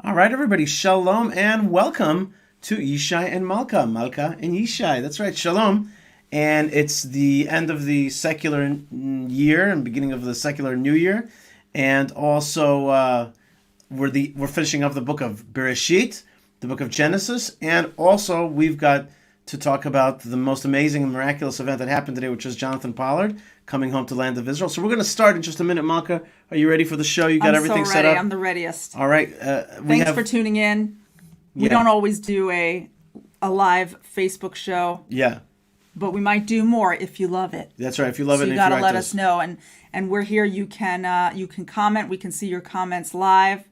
All right, everybody, shalom and welcome to Yishai and Malkah. Malkah and Yishai. That's right, shalom. And it's the end of the secular year and beginning of the secular new year. And also, we're finishing up the book of Bereshit, the book of Genesis. And also, we've got to talk about the most amazing and miraculous event that happened today, which is Jonathan Pollard coming home to the land of Israel. So we're going to start in just a minute, Malkah. Are you ready for the show? You got everything set up? I'm the readiest. All right. Thanks for tuning in. We don't always do a live Facebook show. Yeah. But we might do more if you love it. That's right. If you love it, you got to let us know. And we're here. You can comment. We can see your comments live.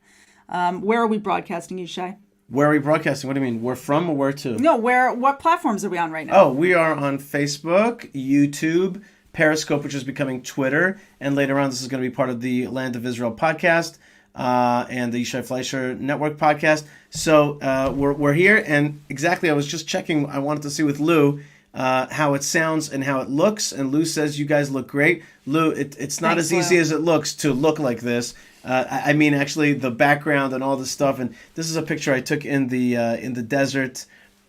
Where are we broadcasting, Yishai? Where are we broadcasting? What do you mean? Where from or where to? No, what platforms are we on right now? Oh, we are on Facebook, YouTube, Periscope, which is becoming Twitter, and later on this is going to be part of the Land of Israel podcast and the Yishai Fleischer Network podcast. So we're here, and exactly, I was just checking. I wanted to see with Lou how it sounds and how it looks, and Lou says you guys look great. Lou, it's not as easy as it looks to look like this. I mean, actually, the background and all this stuff, and this is a picture I took in the desert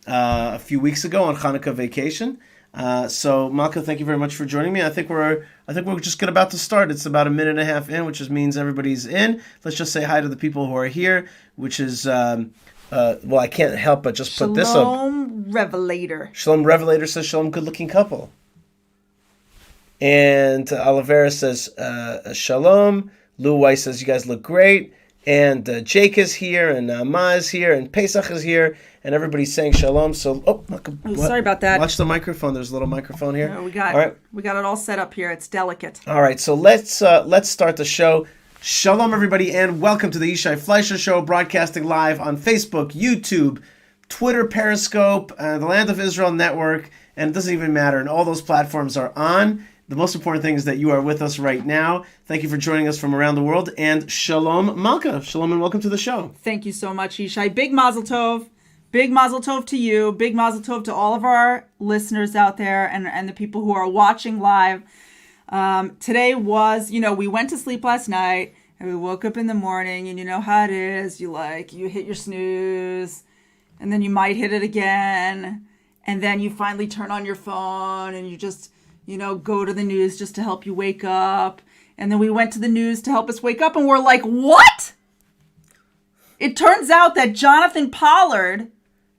a few weeks ago on Hanukkah vacation. So Malkah, thank you very much for joining me. I think we're just about to start. It's about a minute and a half in, which means everybody's in. Let's just say hi to the people who are here, which is well, I can't help but just put this up. Shalom Revelator. Shalom Revelator says shalom, good-looking couple. And Olivera says shalom. Lou Weiss says you guys look great. And Jake is here, and Ma is here, and Pesach is here, and everybody's saying shalom. So, sorry about that. Watch the microphone. There's a little microphone here. No, we got it all set up here. It's delicate. All right, so let's start the show. Shalom, everybody, and welcome to the Yishai Fleischer Show, broadcasting live on Facebook, YouTube, Twitter, Periscope, the Land of Israel Network, and it doesn't even matter. And all those platforms are on. The most important thing is that you are with us right now. Thank you for joining us from around the world. And Shalom Malkah. Shalom and welcome to the show. Thank you so much, Yishai. Big Mazel Tov. Big Mazel Tov to you. Big Mazel Tov to all of our listeners out there and the people who are watching live. Today was, we went to sleep last night and we woke up in the morning, and you know how it is. You hit your snooze and then you might hit it again. And then you finally turn on your phone and you just go to the news just to help you wake up. And then we went to the news to help us wake up, and we're like, what? It turns out that Jonathan Pollard,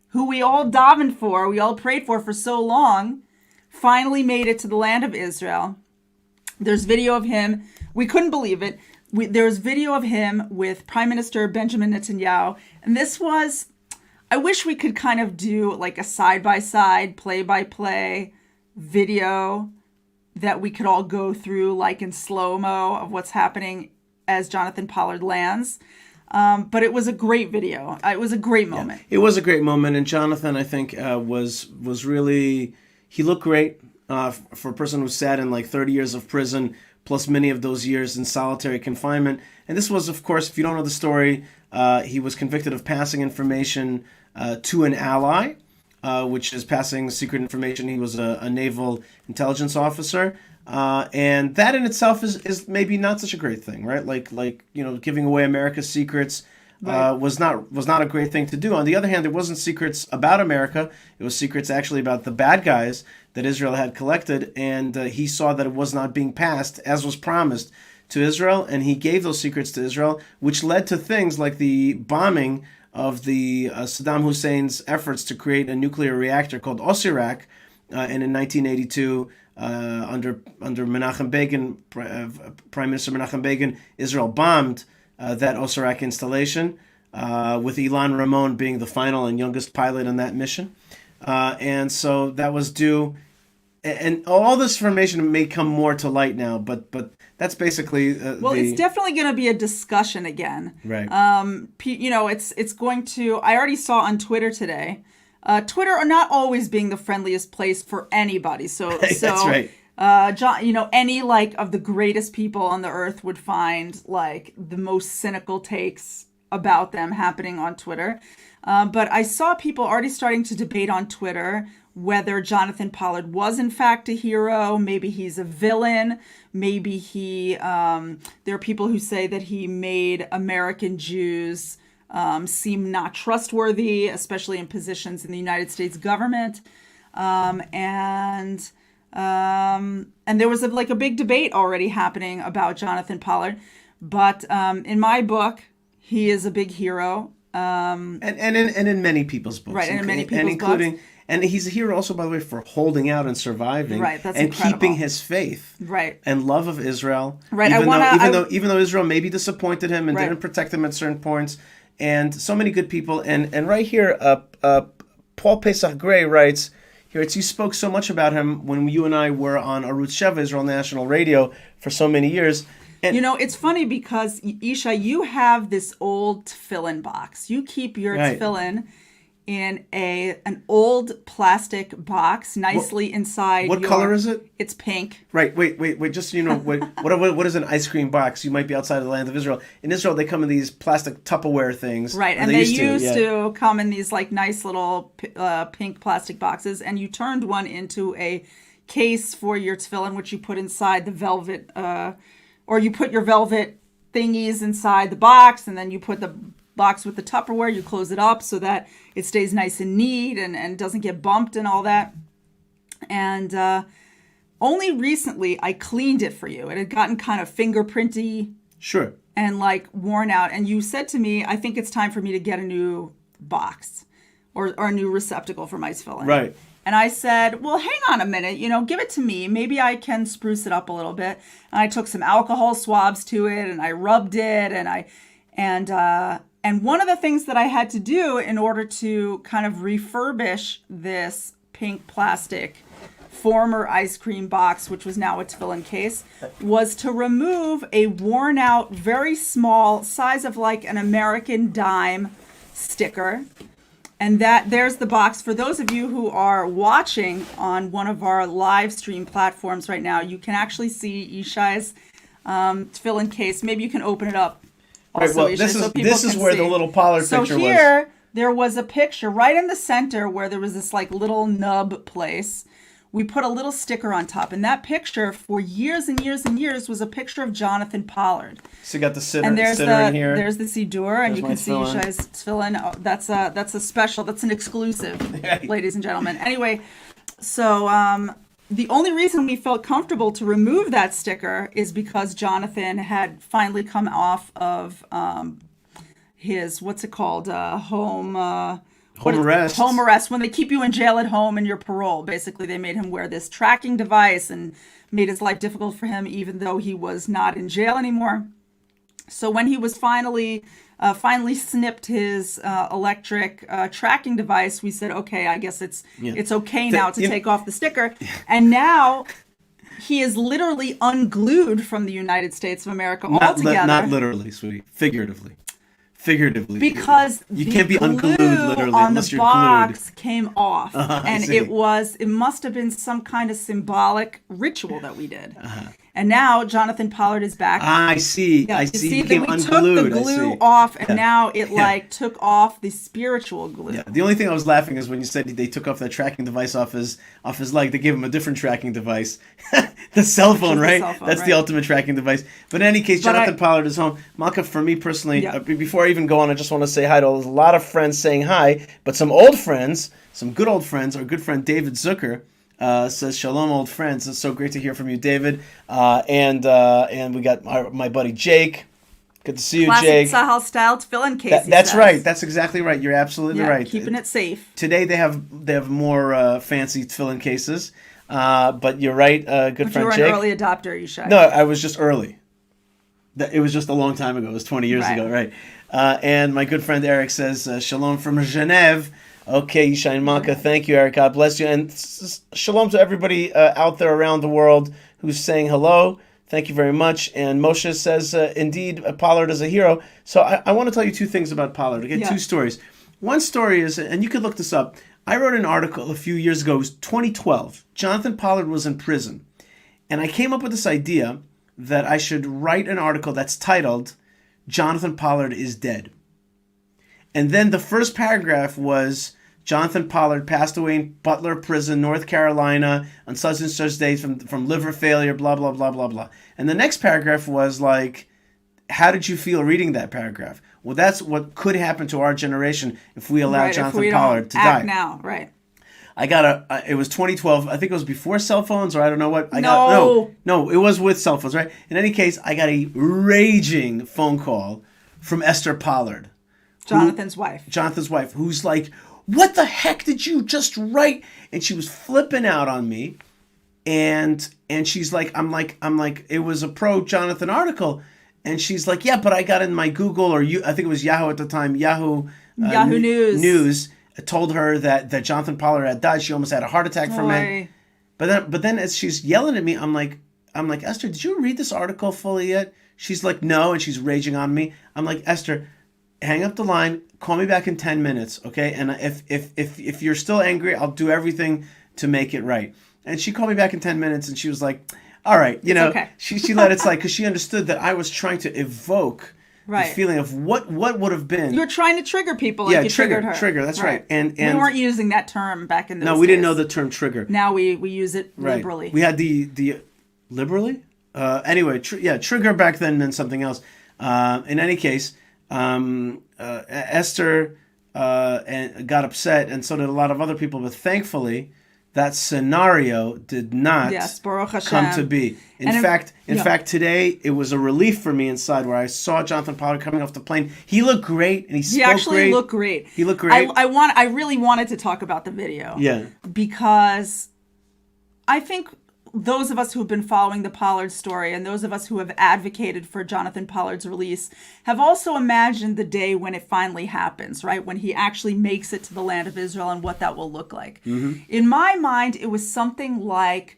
who we all davened for, we all prayed for so long, finally made it to the land of Israel. There's video of him. We couldn't believe it. There's video of him with Prime Minister Benjamin Netanyahu. And this was, I wish we could kind of do like a side-by-side, play-by-play video that we could all go through like in slow-mo of what's happening as Jonathan Pollard lands. But it was a great video. It was a great moment. Yeah, it was a great moment. And Jonathan, I think, was really, he looked great for a person who sat in like 30 years of prison, plus many of those years in solitary confinement. And this was, of course, if you don't know the story, he was convicted of passing information to an ally, which is passing secret information. He was a naval intelligence officer. And that in itself is maybe not such a great thing, right? Like giving away America's secrets was not a great thing to do. On the other hand, it wasn't secrets about America. It was secrets actually about the bad guys that Israel had collected. And he saw that it was not being passed as was promised to Israel. And he gave those secrets to Israel, which led to things like the bombing of the Saddam Hussein's efforts to create a nuclear reactor called Osirak, and in 1982, under Menachem Begin, Prime Minister Menachem Begin, Israel bombed that Osirak installation, with Ilan Ramon being the final and youngest pilot on that mission. And so that was due, and all this information may come more to light now, but that's basically it's definitely going to be a discussion again. Right. It's going to. I already saw on Twitter today. Twitter are not always being the friendliest place for anybody. So that's right. John, any like of the greatest people on the earth would find like the most cynical takes about them happening on Twitter. But I saw people already starting to debate on Twitter whether Jonathan Pollard was in fact a hero. Maybe he's a villain. Maybe there are people who say that he made American Jews seem not trustworthy, especially in positions in the United States government. And there was a big debate already happening about Jonathan Pollard. But in my book, he is a big hero. And in many people's books. Right, and in many people's and including, books. And he's a hero also, by the way, for holding out and surviving. Right, that's and incredible. keeping his faith. Right. And love of Israel. Right. Even though Israel maybe disappointed him and didn't protect him at certain points. And so many good people. And right here, Paul Pesach Gray writes, here you spoke so much about him when you and I were on Arutz Sheva, Israel National Radio, for so many years. And it's funny because, Yishai, you have this old tefillin box. You keep your tefillin in an old plastic box, nicely inside. What color is it? It's pink. Right. Wait. Just so you know, what is an ice cream box? You might be outside of the land of Israel. In Israel, they come in these plastic Tupperware things. Right, and they used to come in these nice little pink plastic boxes, and you turned one into a case for your tefillin, which you put inside the velvet, or you put your velvet thingies inside the box, and then you put the box with the Tupperware, you close it up so that it stays nice and neat and doesn't get bumped and all that. And only recently I cleaned it for you. It had gotten kind of fingerprinty. Sure. And worn out. And you said to me, I think it's time for me to get a new box or a new receptacle for my tefillin. Right. And I said, well, hang on a minute, give it to me. Maybe I can spruce it up a little bit. And I took some alcohol swabs to it and I rubbed it and one of the things that I had to do in order to kind of refurbish this pink plastic former ice cream box, which was now a tefillin case, was to remove a worn out, very small, size of an American dime sticker. And there's the box. For those of you who are watching on one of our live stream platforms right now, you can actually see Yishai's tefillin case. Maybe you can open it up. Right, well, this is where the little Pollard picture was. So here, there was a picture right in the center where there was this little nub place. We put a little sticker on top. And that picture, for years and years and years, was a picture of Jonathan Pollard. So you got the sitter in here. There's the Siddur, and you can see Yishai's tefillin. Oh, that's a special. That's an exclusive, ladies and gentlemen. Anyway, so the only reason we felt comfortable to remove that sticker is because Jonathan had finally come off of his, home arrest. Home arrest, when they keep you in jail at home and your parole. Basically, they made him wear this tracking device and made his life difficult for him, even though he was not in jail anymore. So when he was finally snipped his electric tracking device, we said, okay, I guess it's okay now to take off the sticker. And now he is literally unglued from the United States of America altogether. Not literally, sweetie. Figuratively. Because you can't be unglued literally on unless the you're box glued. Came off, and it must have been some kind of symbolic ritual that we did. And now Jonathan Pollard is back. I see. Yeah, I see. See, He became we unglued. took the glue off, and now it took off the spiritual glue. Yeah. The only thing I was laughing is when you said they took off that tracking device off his leg. They gave him a different tracking device, the cell phone, right? That's the ultimate tracking device. But in any case, Jonathan Pollard is home. Malkah, for me personally, before I even go on, I just want to say hi to a lot of friends saying hi, but some old friends, some good old friends. Our good friend David Zucker says, "Shalom, old friends." It's so great to hear from you, David. And we got my buddy Jake. Good to see you, Jake. Classic Tzahal style tefillin case. That's right. That's exactly right. You're absolutely right. Keeping it safe. Today they have more fancy tefillin cases, but you're right. Good friend Jake. You were an early adopter, Yishai. No, I was just early. It was just a long time ago. It was 20 years ago, right? And my good friend Eric says, "Shalom from Genève." Okay, Yishai Malkah, thank you, Eric. God bless you. And shalom to everybody out there around the world who's saying hello. Thank you very much. And Moshe says, indeed, Pollard is a hero. So I want to tell you two things about Pollard. I get two stories. One story is, and you could look this up, I wrote an article a few years ago, it was 2012. Jonathan Pollard was in prison. And I came up with this idea that I should write an article that's titled, Jonathan Pollard is Dead. And then the first paragraph was, Jonathan Pollard passed away in Butler Prison, North Carolina, on such and such days from liver failure, blah, blah, blah, blah, blah. And the next paragraph was how did you feel reading that paragraph? Well, that's what could happen to our generation if we allow Jonathan Pollard to die. Now, right. I got it was 2012. I think it was before cell phones, or I don't know what. No, it was with cell phones, right? In any case, I got a raging phone call from Esther Pollard. Jonathan's wife, who's like, what the heck did you just write? And she was flipping out on me. And she's like, I'm like, it was a pro Jonathan article. And she's like, yeah, but I got in my Google, or I think it was Yahoo at the time, Yahoo News told her that Jonathan Pollard had died. She almost had a heart attack from it. But then as she's yelling at me, I'm like, Esther, did you read this article fully yet? She's like, no, and she's raging on me. I'm like, Esther, hang up the line, call me back in 10 minutes, okay? And if you're still angry, I'll do everything to make it right. And she called me back in 10 minutes, and she was like, all right, okay. she let it slide because she understood that I was trying to evoke the feeling of what would have been. You were trying to trigger people, like you triggered her. Trigger, that's right. And we weren't using that term back in those days. No, we didn't know the term trigger. Now we use it liberally. We had the liberally? Anyway, trigger back then meant something else. In any case, Esther got upset, and so did a lot of other people, but thankfully that scenario did not come to be. In fact, today it was a relief for me inside where I saw Jonathan Pollard coming off the plane. He looked great, and he actually looked great. He looked great. I really wanted to talk about the video. Yeah. Because I think those of us who've been following the Pollard story and those of us who have advocated for Jonathan Pollard's release have also imagined the day when it finally happens, right? When he actually makes it to the land of Israel and what that will look like. Mm-hmm. In my mind, it was something like,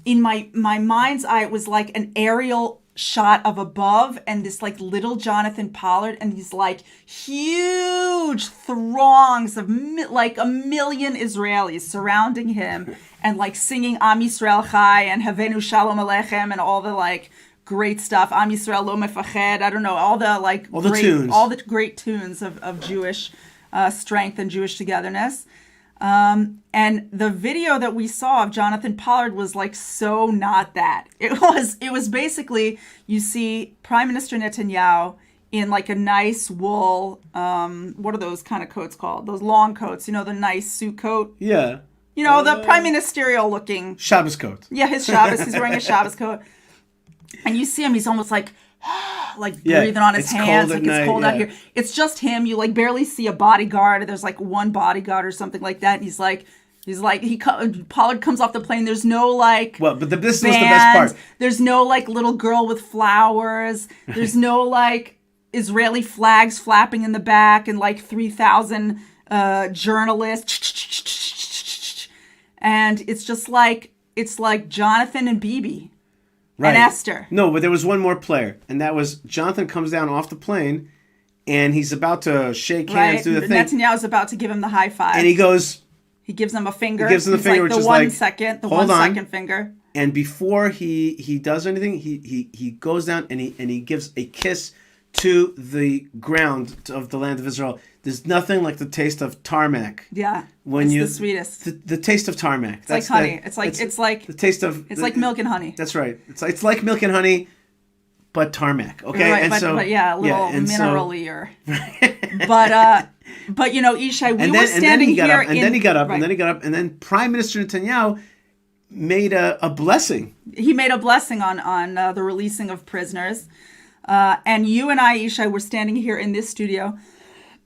in my mind's eye, it was like an aerial shot of above and this like little Jonathan Pollard and these like huge throngs of like 1 million Israelis surrounding him and like singing Am Yisrael Chai and Havenu Shalom Aleichem and all the like great stuff. Am Yisrael Lo Mefached. I don't know, all the great tunes of Jewish strength and Jewish togetherness. And the video that we saw of Jonathan Pollard was like so not that. It was basically, you see Prime Minister Netanyahu in like a nice wool, what are those kind of coats called? Those long coats, the nice suit coat. Yeah. The prime ministerial looking Shabbos coat. Yeah, his Shabbos. He's wearing a Shabbos coat. And you see him, he's almost like breathing on his hands, like it's cold out here. It's just him. You like barely see a bodyguard. There's like one bodyguard or something like that. And Pollard comes off the plane. There's no like. Well, but this was the best part. There's no like little girl with flowers. There's no like Israeli flags flapping in the back and like 3,000 journalists. And it's just like Jonathan and Bibi. Right. And Esther. No, but there was one more player, and that was Jonathan comes down off the plane, and he's about to shake hands, do the thing. Netanyahu's about to give him the high five. And he goes... He gives him a finger. He gives him the finger, which is like... The 1 second finger. And before he does anything, he goes down and he gives a kiss to the ground of the land of Israel. There's nothing like the taste of tarmac. Yeah, it's the sweetest. The taste of tarmac. It's like honey. It's like the taste of. It's like milk and honey. That's right. It's like milk and honey, but tarmac. Okay, right, and but yeah, a little mineralier. But Yishai, we were standing here. And then he got up, and then Prime Minister Netanyahu made a blessing. He made a blessing on the releasing of prisoners, and you and I, Yishai, were standing here in this studio.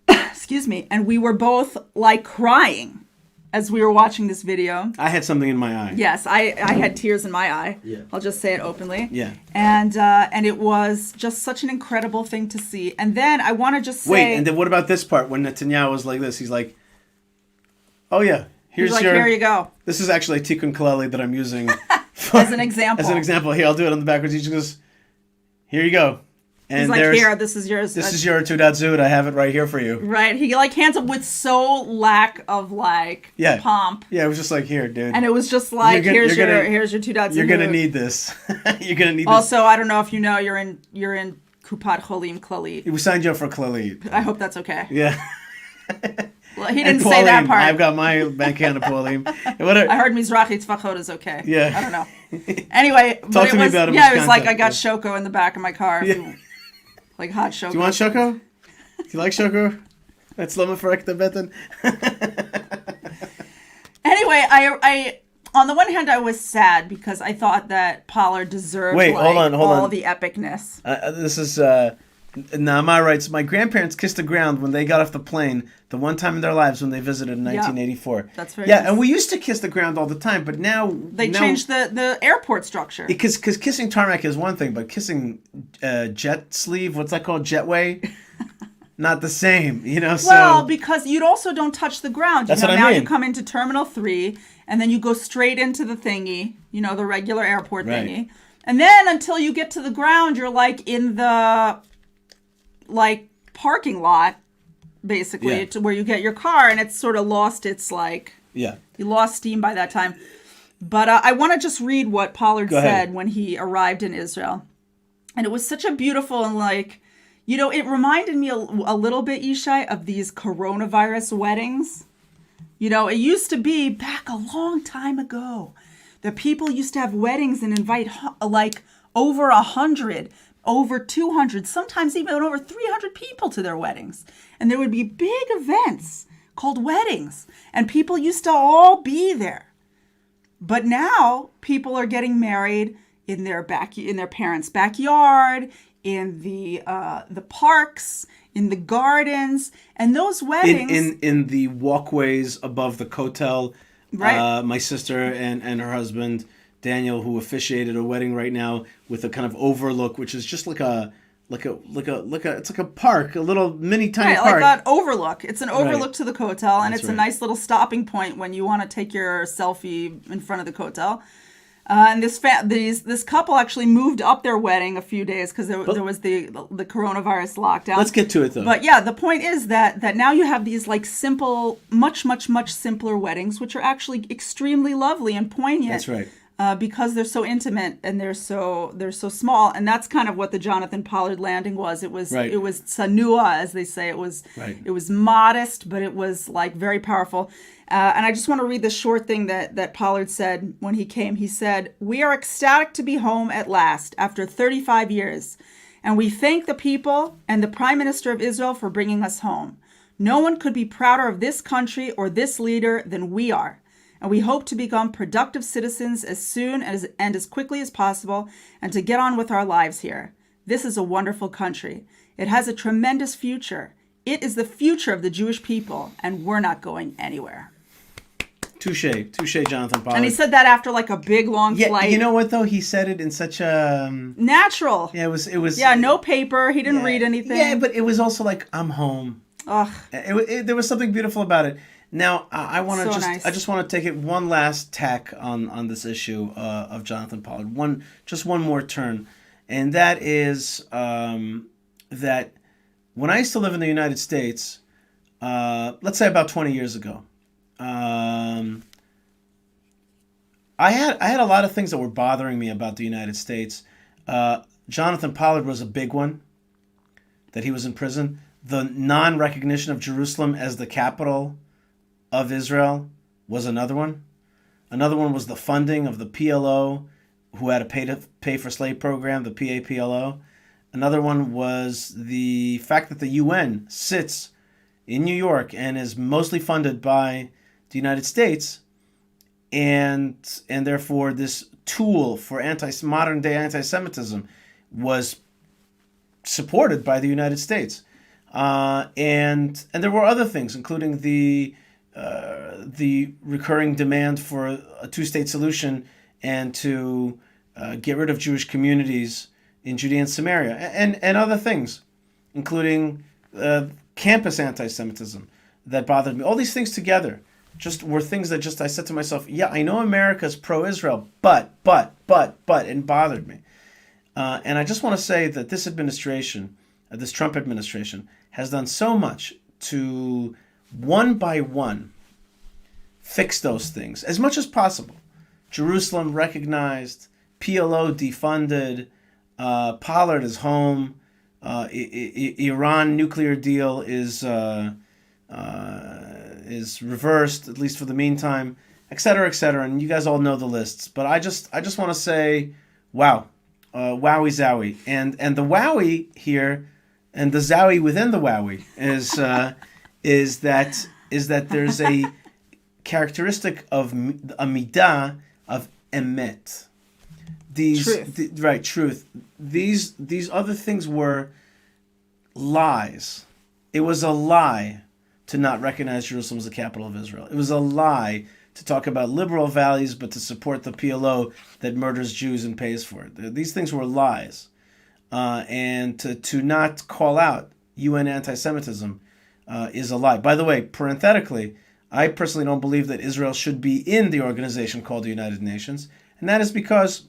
Excuse me, and we were both like crying as we were watching this video. I had something in my eye. Yes, I had tears in my eye. Yeah. I'll just say it openly. Yeah. And it was just such an incredible thing to see. And then I want to just say... Wait, and then what about this part when Netanyahu was like this? He's like, oh yeah, here you go. This is actually a Tikkun Kaleli that I'm using as an example. As an example. Here, I'll do it on the backwards. He just goes, here you go. And he's like, here, this is yours. This is your Teudat Zehut. I have it right here for you. Right. He like hands up with so lack of like pomp. Yeah, it was just like, here, dude. And it was just like, here's your Teudat Zehut. You're gonna need this. You're gonna need this. Also, I don't know if you know, you're in Kupat Cholim Klalit. We signed you up for Klalit. I hope that's okay. Yeah. Well, he didn't say that part. I've got my bank account of Polim. I heard Mizrahi Tzvachot is okay. Yeah. I don't know. Anyway, Talk to me about it. Yeah, it was like I got Shoko in the back of my car. Like hot shoko. Do you want shoko? Do you like shoko? That's lama farekta beten. Anyway, I on the one hand, I was sad because I thought that Pollard deserved hold on. all the epicness. This is Naama writes, my grandparents kissed the ground when they got off the plane the one time in their lives when they visited in 1984. That's very nice. And we used to kiss the ground all the time, but now they changed the airport structure. Because kissing tarmac is one thing, but kissing jet sleeve, what's that called, jetway? Not the same, Well, because you also don't touch the ground. That's what I now mean. You come into Terminal 3, and then you go straight into the thingy, the regular airport thingy. And then until you get to the ground, you're like in the parking lot, basically, to where you get your car, and it's sort of lost its you lost steam by that time. But I want to just read what Pollard said when he arrived in Israel. And it was such a beautiful and it reminded me a little bit, Yishai, of these coronavirus weddings. It used to be back a long time ago. The people used to have weddings and invite over 100, over 200, sometimes even over 300 people to their weddings. And there would be big events called weddings. And people used to all be there. But now people are getting married in their parents' backyard, in the parks, in the gardens, and those weddings in the walkways above the kotel. Right. My sister and her husband Daniel, who officiated a wedding right now with a kind of overlook, which is just like a it's like a park, a little mini tiny park. Like that overlook. It's an overlook to the kotel, and That's it's a nice little stopping point when you want to take your selfie in front of the kotel. And this couple actually moved up their wedding a few days because there was the coronavirus lockdown. Let's get to it though. But yeah, the point is that now you have these simple, much simpler weddings, which are actually extremely lovely and poignant. That's right. Because they're so intimate and they're so small, and that's kind of what the Jonathan Pollard landing was. It was tsanua, as they say. It was modest, but it was very powerful. And I just want to read this short thing that Pollard said when he came. He said, "We are ecstatic to be home at last after 35 years, and we thank the people and the Prime Minister of Israel for bringing us home. No one could be prouder of this country or this leader than we are. And we hope to become productive citizens as soon and as quickly as possible and to get on with our lives here. This is a wonderful country. It has a tremendous future. It is the future of the Jewish people, and we're not going anywhere." Touche, Jonathan Pollard. And he said that after a big long flight. You know what though? He said it in such a natural. Yeah, it was. Yeah, no paper. He didn't read anything. Yeah, but it was also I'm home. Ugh. There was something beautiful about it. Now, I want to nice. I just want to take it one last tack on this issue of Jonathan Pollard. One more turn, and that is that when I used to live in the United States, let's say about 20 years ago, I had a lot of things that were bothering me about the United States. Jonathan Pollard was a big one, that he was in prison. The non-recognition of Jerusalem as the capital of Israel was another one. Another one was the funding of the PLO, who had a pay for slave program, the PAPLO. Another one was the fact that the UN sits in New York and is mostly funded by the United States, and therefore this tool for modern day anti-Semitism was supported by the United States. And there were other things, including the recurring demand for a two-state solution and to get rid of Jewish communities in Judea and Samaria, and other things, including campus anti-Semitism that bothered me. All these things together just were things that I said to myself, yeah, I know America's pro-Israel, but, and bothered me. And I just want to say that this administration, this Trump administration, has done so much to one by one fix those things as much as possible. Jerusalem recognized, PLO defunded, Pollard is home, Iran nuclear deal is reversed, at least for the meantime, et cetera, and you guys all know the lists. But I just want to say, wow, wowie zowie, and the wowie here And the zowie within the wowie is that there's a characteristic of a midah of emet. Truth. These other things were lies. It was a lie to not recognize Jerusalem as the capital of Israel. It was a lie to talk about liberal values, but to support the PLO that murders Jews and pays for it. These things were lies. And to not call out UN anti-Semitism is a lie. By the way, parenthetically, I personally don't believe that Israel should be in the organization called the United Nations. And that is because,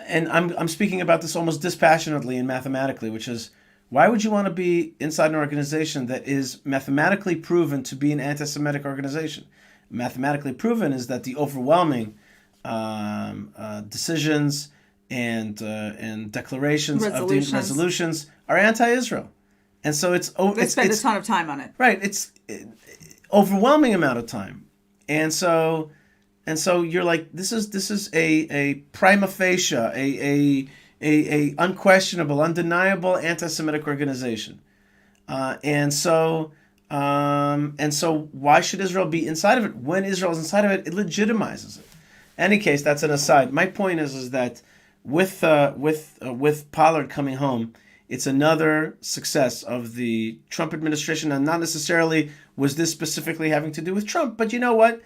and I'm speaking about this almost dispassionately and mathematically, which is, why would you want to be inside an organization that is mathematically proven to be an anti-Semitic organization? Mathematically proven is that the overwhelming decisions and declarations of the resolutions are anti-Israel, and so they spend a ton of time on it. Right, it's overwhelming amount of time, and so you're like, this is a prima facie, a unquestionable, undeniable anti-Semitic organization, and so why should Israel be inside of it? When Israel is inside of it, it legitimizes it. In any case, that's an aside. My point is that with Pollard coming home, it's another success of the Trump administration, and not necessarily was this specifically having to do with Trump. But you know what?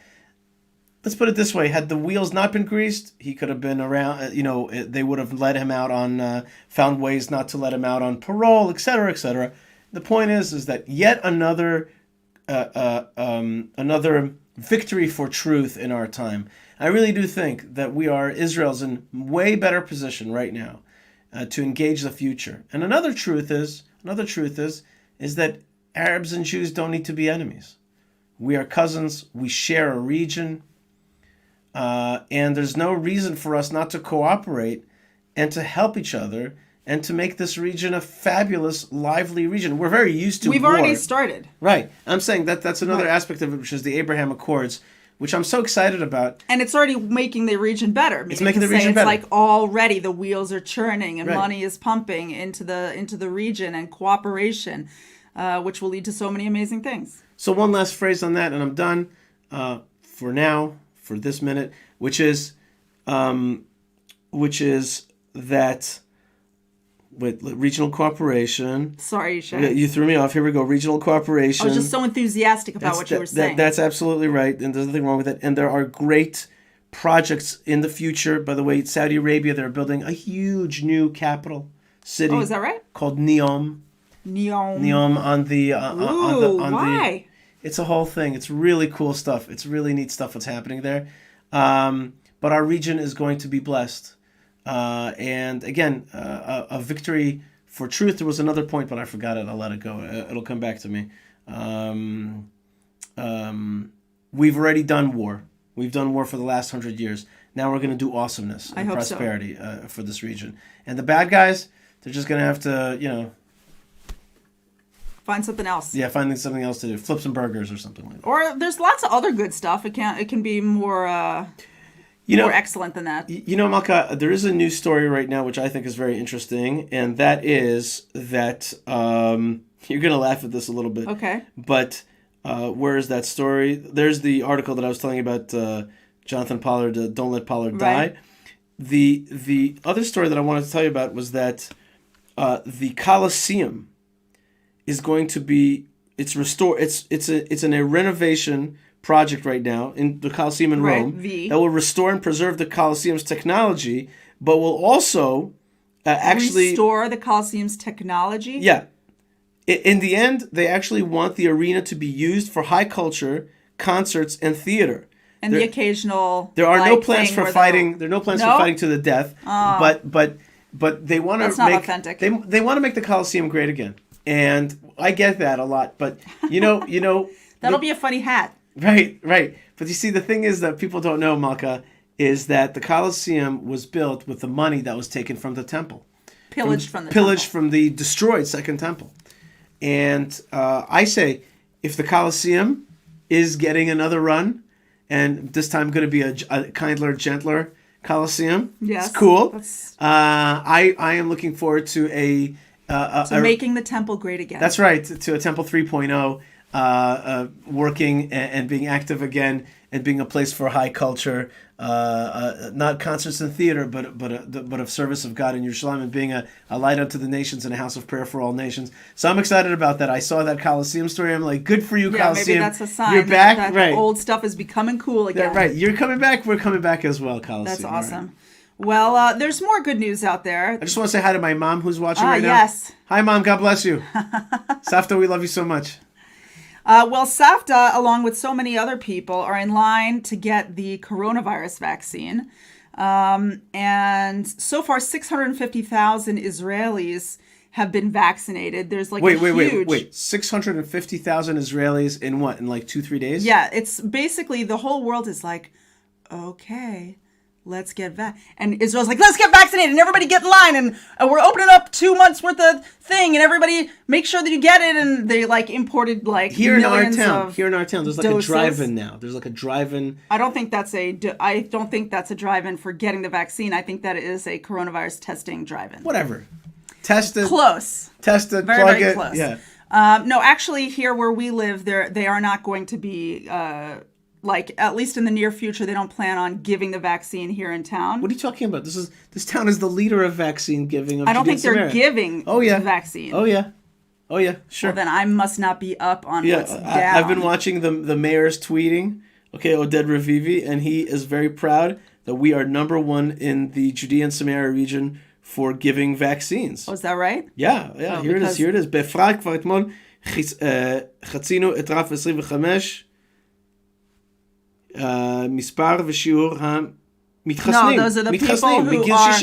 Let's put it this way: had the wheels not been greased, he could have been around. They would have let him out on, found ways not to let him out on parole, et cetera, et cetera. The point is that yet another victory for truth in our time. I really do think that Israel's in way better position right now to engage the future. And another truth is that Arabs and Jews don't need to be enemies. We are cousins. We share a region. And there's no reason for us not to cooperate and to help each other and to make this region a fabulous, lively region. We're very used to We've war. already started. Right. I'm saying that's another aspect of it, which is the Abraham Accords, which I'm so excited about. And it's already making the region better. It's making the region better. It's like already the wheels are churning and money is pumping into the region and cooperation, which will lead to so many amazing things. So one last phrase on that, and I'm done for now, for this minute, which is that with regional cooperation. Sorry, Yishai. You threw me off. Here we go. Regional cooperation. I was just so enthusiastic about what you were saying. That's absolutely right, and there's nothing wrong with it. And there are great projects in the future. By the way, Saudi Arabia, they're building a huge new capital city. Oh, is that right? Called Neom. Neom on the why? It's a whole thing. It's really cool stuff. It's really neat stuff what's happening there. But our region is going to be blessed. And again, a victory for truth. There was another point, but I forgot it. I'll let it go. It'll come back to me. We've already done war. We've done war for the last 100 years. Now we're going to do awesomeness and prosperity for this region. And the bad guys, they're just going to have to, find something else. Yeah, finding something else to do. Flip some burgers or something like that. Or there's lots of other good stuff. It can be more more excellent than that. Malkah, there is a news story right now which I think is very interesting, and that is that you're going to laugh at this a little bit. Okay. But where is that story? There's the article that I was telling you about Jonathan Pollard, Don't Let Pollard Die. The other story that I wanted to tell you about was that the Colosseum is going to be restored. It's a renovation project right now in the Colosseum in Rome that will restore and preserve the Colosseum's technology, but will also actually restore the Colosseum's technology. Yeah, in the end, they actually want the arena to be used for high culture, concerts, and theater. And the occasional. There are no plans for fighting. There are no plans for fighting to the death. But they want to make. That's not authentic. They want to make the Colosseum great again. And I get that a lot, but that'll be a funny hat. Right. But you see, the thing is that people don't know, Malkah, is that the Colosseum was built with the money that was taken from the temple, pillaged from the destroyed Second Temple. And I say, if the Colosseum is getting another run, and this time going to be a kinder, gentler Colosseum, yes, it's cool. I am looking forward to So making the temple great again. That's right, to a temple 3.0, working and being active again, and being a place for high culture, not concerts and theater, but of service of God in Yerushalayim, and being a light unto the nations and a house of prayer for all nations. So I'm excited about that. I saw that Coliseum story. I'm like, good for you, Coliseum. Maybe that's a sign. You're back, that right? Old stuff is becoming cool again. Yeah, right. You're coming back. We're coming back as well, Coliseum. That's awesome. Well, there's more good news out there. I just want to say hi to my mom who's watching right now. Yes. Hi, Mom. God bless you. Safta, we love you so much. Well, Safta, along with so many other people, are in line to get the coronavirus vaccine. And so far, 650,000 Israelis have been vaccinated. There's like wait. 650,000 Israelis in what? In like 2-3 days? Yeah, it's basically the whole world is like, okay, let's get and Israel's like, let's get vaccinated and everybody get in line and we're opening up 2 months worth of thing and everybody make sure that you get it. And they like imported like here in our town. There's like doses. a drive-in now. There's like a drive-in. I don't think that's a drive-in for getting the vaccine. I think that it is a coronavirus testing drive-in. Whatever. Tested. Close. Tested. Very, plug very it. close. Yeah. No, actually, here where we live, they are not going to be. Like at least in the near future, they don't plan on giving the vaccine here in town. What are you talking about? This town is the leader of vaccine giving. I don't think they're giving the vaccine. Oh yeah, sure. Well, then I must not be up on what's down. I've been watching the mayor's tweeting. Okay, Oded Ravivi, and he is very proud that we are number one in the Judea and Samaria region for giving vaccines. Oh, is that right? Yeah. Here it is. Befrag כבר אתמול חצינו את רף 25. מספר ושיעור המתחסנים. No, those are the people who are.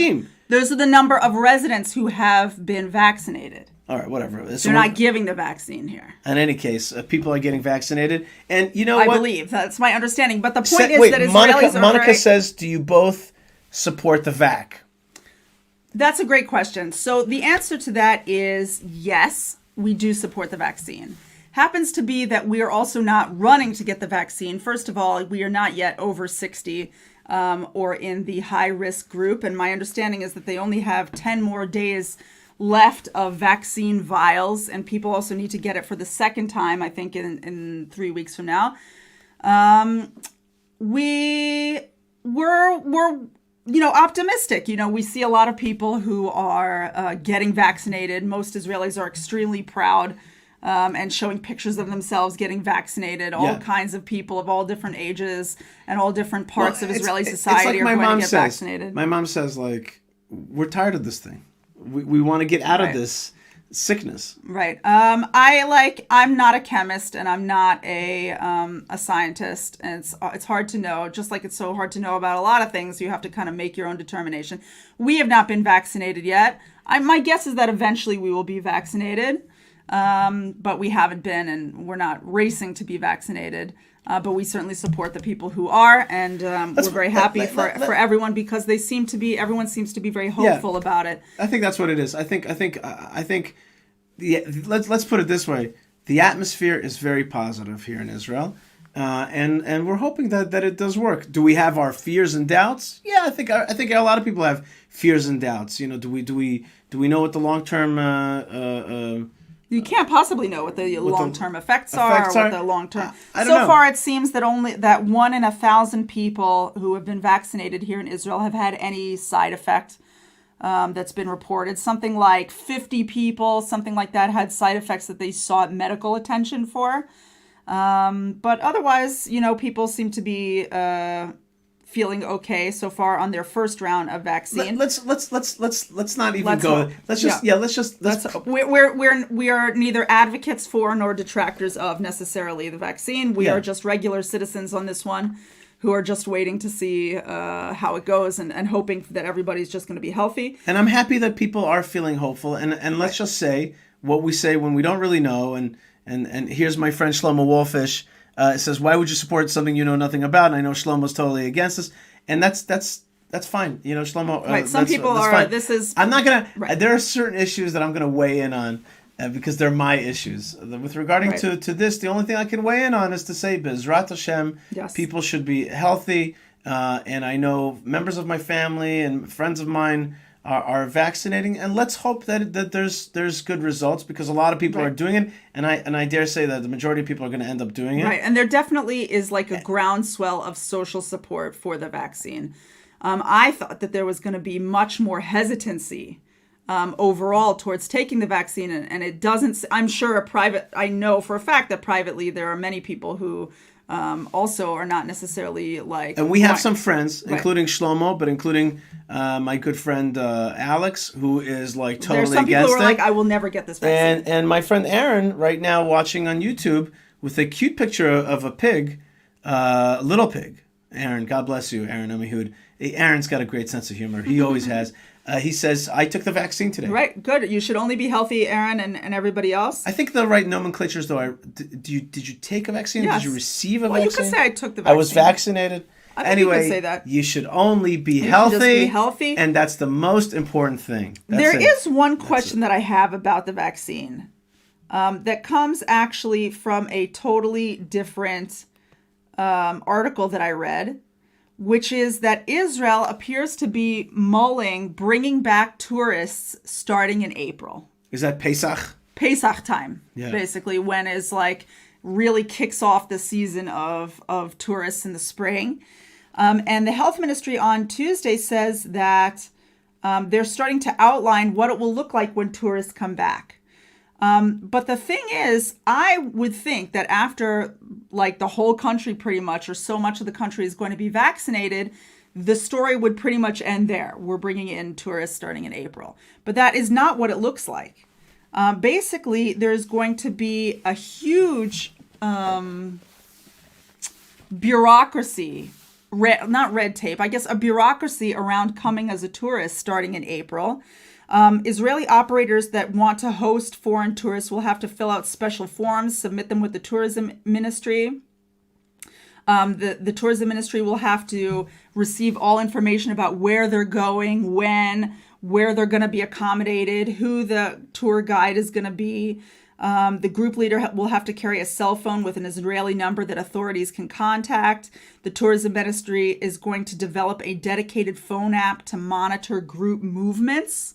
Those are the number of residents who have been vaccinated. All right, whatever. They're not giving the vaccine here. In any case, people are getting vaccinated, and you know what? I believe that's my understanding. But the point is that Israelis Monica says, "Do you both support the vac?" That's a great question. So the answer to that is yes, we do support the vaccine. Happens to be that we are also not running to get the vaccine. First of all, we are not yet over 60 or in the high risk group. And my understanding is that they only have 10 more days left of vaccine vials. And people also need to get it for the second time, I think, in 3 weeks from now. We're optimistic. We see a lot of people who are getting vaccinated. Most Israelis are extremely proud. And showing pictures of themselves getting vaccinated. All kinds of people of all different ages and all different parts of Israeli society are going to get vaccinated. My mom says, like, we're tired of this thing. We want to get out of this sickness. Right. I'm not a chemist and I'm not a scientist. And it's hard to know. Just like it's so hard to know about a lot of things, you have to kind of make your own determination. We have not been vaccinated yet. My guess is that eventually we will be vaccinated. But we haven't been, and we're not racing to be vaccinated. But we certainly support the people who are, and we're very happy for everyone because everyone seems to be very hopeful about it. I think that's what it is. I think. Let's put it this way: the atmosphere is very positive here in Israel, and we're hoping that it does work. Do we have our fears and doubts? Yeah, I think a lot of people have fears and doubts. Do we know what the long term you can't possibly know what the long-term effects are, or what the long-term. I don't know. So far, it seems that only 1 in 1,000 people who have been vaccinated here in Israel have had any side effect that's been reported. Something like 50 people, something like that, had side effects that they sought medical attention for. But otherwise, people seem to be feeling okay so far on their first round of vaccine. Let's not even go. Hope. We are neither advocates for nor detractors of necessarily the vaccine. We are just regular citizens on this one who are just waiting to see how it goes and hoping that everybody's just going to be healthy. And I'm happy that people are feeling hopeful. And let's just say what we say when we don't really know. And here's my friend Shlomo Wolfish. It says, why would you support something you know nothing about? And I know Shlomo's totally against this. And that's fine. Shlomo. Right. Some people are, fine. This is. I'm not going to, there are certain issues that I'm going to weigh in on because they're my issues. With regarding to this, the only thing I can weigh in on is to say, Bezrat Hashem, people should be healthy. And I know members of my family and friends of mine are vaccinating, and let's hope that there's good results, because a lot of people are doing it, and I dare say that the majority of people are going to end up doing it. Right, and there definitely is like a groundswell of social support for the vaccine. I thought that there was going to be much more hesitancy overall towards taking the vaccine, and it doesn't. I'm sure I know for a fact that privately there are many people who also are not necessarily like. And we have some friends, including Shlomo, but including my good friend Alex, who is like totally There's some people against who are like, I will never get this vaccine. And my friend Aaron, right now watching on YouTube with a cute picture of a pig, little pig. Aaron, God bless you, Aaron Amihud. Aaron's got a great sense of humor. He always has. He says, I took the vaccine today. Right, good. You should only be healthy, Aaron, and everybody else. I think the right nomenclature is, though, did you take a vaccine? Yes. Did you receive a vaccine? Well, you could say I took the vaccine. I was vaccinated. I think anyway, you could say that. You should only be You healthy. should just be healthy. And that's the most important thing. There is one question that I have about the vaccine that comes actually from a totally different article that I read, which is that Israel appears to be mulling bringing back tourists starting in April. Is that Pesach? Pesach time, basically, when is like really kicks off the season of tourists in the spring. And the health ministry on Tuesday says that they're starting to outline what it will look like when tourists come back. But the thing is, I would think that after like the whole country pretty much, or so much of the country is going to be vaccinated, the story would pretty much end there. We're bringing in tourists starting in April. But that is not what it looks like. Basically, there's going to be a huge bureaucracy, not red tape, I guess a bureaucracy around coming as a tourist starting in April. Israeli operators that want to host foreign tourists will have to fill out special forms, submit them with the tourism ministry. The tourism ministry will have to receive all information about where they're going, when, where they're going to be accommodated, who the tour guide is going to be. The group leader will have to carry a cell phone with an Israeli number that authorities can contact. The tourism ministry is going to develop a dedicated phone app to monitor group movements.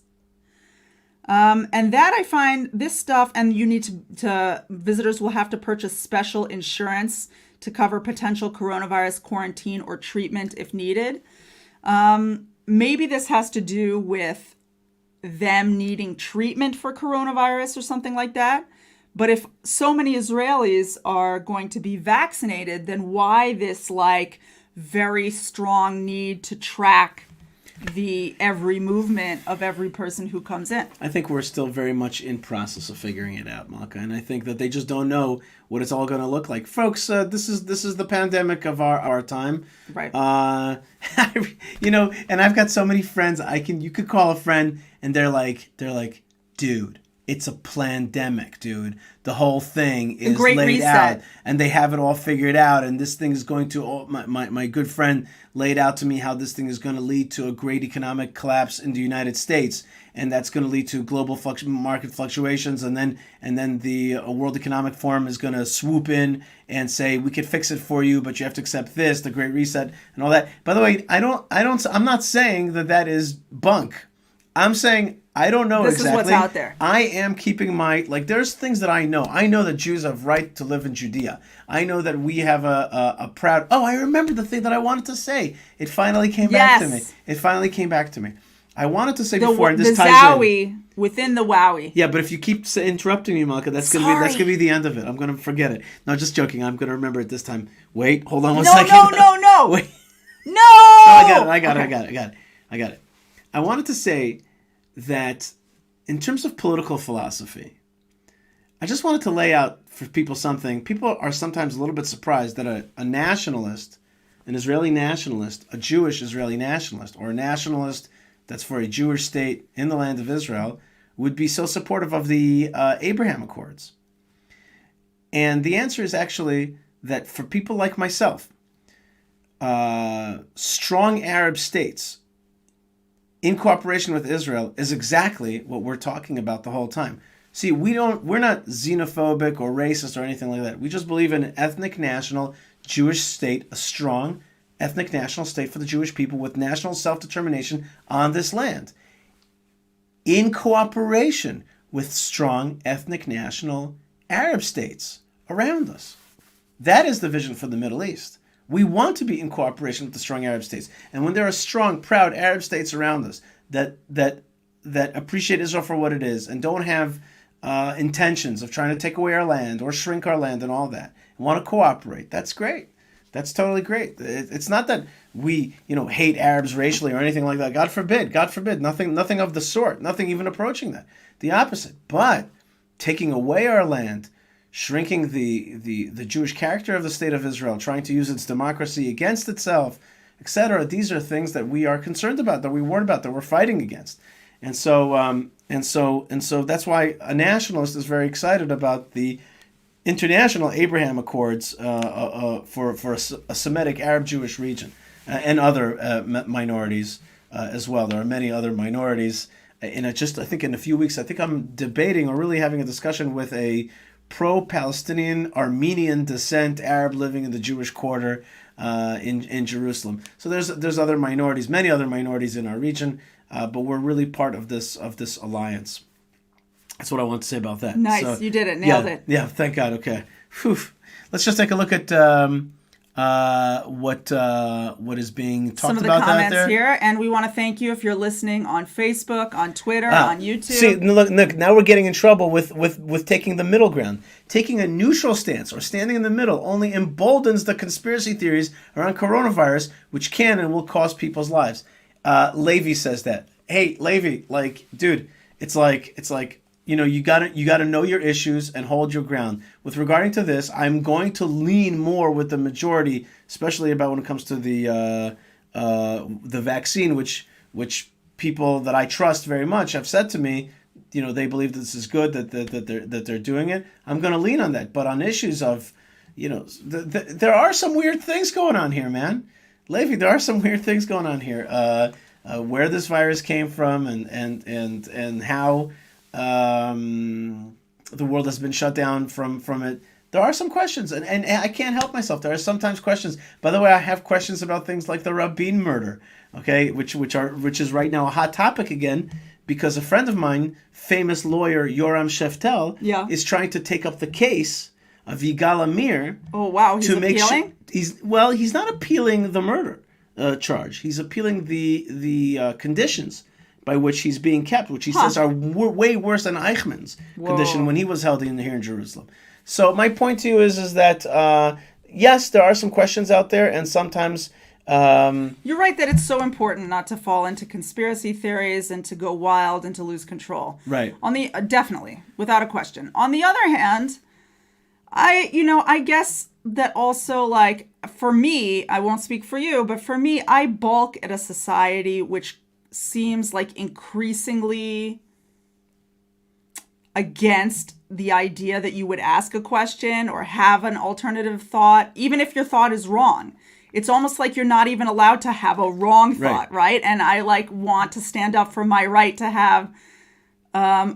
And that I find this stuff, and you need to visitors will have to purchase special insurance to cover potential coronavirus quarantine or treatment if needed. Maybe this has to do with them needing treatment for coronavirus or something like that. But if so many Israelis are going to be vaccinated, then why this like very strong need to track the every movement of every person who comes in? I think we're still very much in process of figuring it out, Malkah, and I think that they just don't know what it's all going to look like. Folks, this is the pandemic of our time. Right. And I've got so many friends. You could call a friend and they're like, dude, it's a plandemic, dude. The whole thing is Great laid Reset. out, and they have it all figured out. And this thing is going to. My good friend laid out to me how this thing is going to lead to a great economic collapse in the United States, and that's going to lead to global market fluctuations. And then the World Economic Forum is going to swoop in and say, we could fix it for you, but you have to accept this, the Great Reset, and all that. By the way, I'm not saying that is bunk. I'm saying I don't know This exactly. is what's out there. I am keeping there's things that I know. I know that Jews have right to live in Judea. I know that we have a proud... Oh, I remember the thing that I wanted to say. It finally came back to me. It finally came back to me. I wanted to say before, and this the ties Zowie in. within the Wowie. Yeah, but if you keep interrupting me, Malkah, that's gonna be the end of it. I'm gonna forget it. No, just joking. I'm gonna remember it this time. Wait, hold on one second. No. Wait. No! I got it. I wanted to say that in terms of political philosophy, I just wanted to lay out for people something. People are sometimes a little bit surprised that a nationalist, an Israeli nationalist, a Jewish Israeli nationalist, or a nationalist that's for a Jewish state in the land of Israel would be so supportive of the Abraham Accords. And the answer is actually that for people like myself, strong Arab states in cooperation with Israel is exactly what we're talking about the whole time. See, we're not xenophobic or racist or anything like that. We just believe in an ethnic national Jewish state, a strong ethnic national state for the Jewish people with national self-determination on this land. in cooperation with strong ethnic national Arab states around us. That is the vision for the Middle East. We want to be in cooperation with the strong Arab states. And when there are strong, proud Arab states around us that appreciate Israel for what it is and don't have intentions of trying to take away our land or shrink our land and all that, and want to cooperate, that's great. That's totally great. It's not that we, hate Arabs racially or anything like that. God forbid. Nothing of the sort. Nothing even approaching that. The opposite. But taking away our land, shrinking the Jewish character of the state of Israel, trying to use its democracy against itself, etc. These are things that we are concerned about, that we warn about, that we're fighting against. And so that's why a nationalist is very excited about the international Abraham Accords for a Semitic Arab Jewish region and other minorities as well. There are many other minorities. I think in a few weeks, I'm debating or really having a discussion with a pro-Palestinian Armenian descent Arab living in the Jewish quarter in Jerusalem. So there's other minorities, many other minorities in our region, but we're really part of this alliance. That's what I want to say about that. Nice, so, you did it, nailed it. Yeah, thank God. Okay, whew. Let's just take a look at what is being talked about out there. Some of the comments here, and we want to thank you if you're listening on Facebook, on Twitter, on YouTube. See, look, now we're getting in trouble with taking the middle ground. Taking a neutral stance or standing in the middle only emboldens the conspiracy theories around coronavirus, which can and will cost people's lives. Levi says that. Hey, Levi, dude, it's like. You gotta know your issues and hold your ground. With regarding to this, I'm going to lean more with the majority, especially about when it comes to the vaccine, which people that I trust very much have said to me, they believe this is good, that they're doing it. I'm going to lean on that. But on issues of, there are some weird things going on here, man. Levi, there are some weird things going on here. Where this virus came from and how. The world has been shut down from it. There are some questions, and I can't help myself. There are sometimes questions. By the way, I have questions about things like the Rabin murder, okay, which is right now a hot topic again, because a friend of mine, famous lawyer Yoram Sheftel, is trying to take up the case of Yigal Amir. Oh wow, he's appealing? He's not appealing the murder charge. He's appealing the conditions by which he's being kept, which he says are way worse than Eichmann's condition when he was held here in Jerusalem. So my point to you is that, yes, there are some questions out there, and sometimes... You're right that it's so important not to fall into conspiracy theories and to go wild and to lose control. Right. Definitely, without a question. On the other hand, I guess that also, for me, I won't speak for you, but for me, I balk at a society which seems like increasingly against the idea that you would ask a question or have an alternative thought, even if your thought is wrong. It's almost like you're not even allowed to have a wrong thought, right? And I want to stand up for my right to have a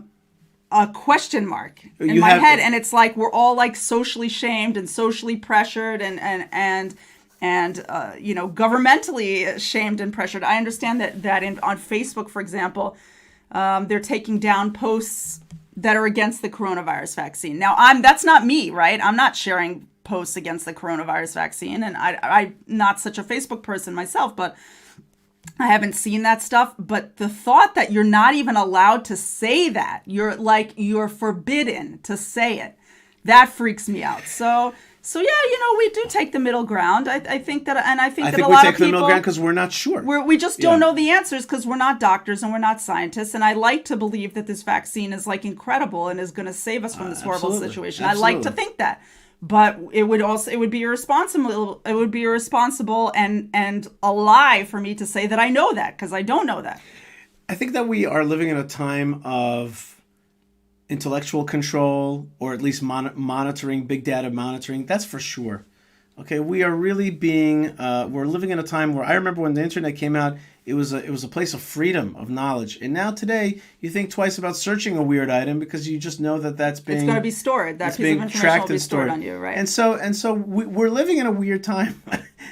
question mark in my head. And it's like we're all socially shamed and socially pressured and governmentally shamed and pressured. I understand that on Facebook, for example, they're taking down posts that are against the coronavirus vaccine. Now, that's not me, right? I'm not sharing posts against the coronavirus vaccine, and I'm not such a Facebook person myself, but I haven't seen that stuff. But the thought that you're not even allowed to say that, you're forbidden to say it, that freaks me out. So yeah, we do take the middle ground. I think that, and I think that a lot of people... I think we take the middle ground because we're not sure. We just don't know the answers because we're not doctors and we're not scientists. And I like to believe that this vaccine is incredible and is going to save us from this horrible situation. Absolutely. I like to think that, but it would be irresponsible. It would be irresponsible and a lie for me to say that I know that because I don't know that. I think that we are living in a time of intellectual control, or at least monitoring, big data monitoring. That's for sure. Okay, we are really we're living in a time where, I remember when the internet came out, it was a place of freedom, of knowledge. And now today, you think twice about searching a weird item because you just know that it's going to be stored. That piece of information will be stored on you, right? And so we're living in a weird time.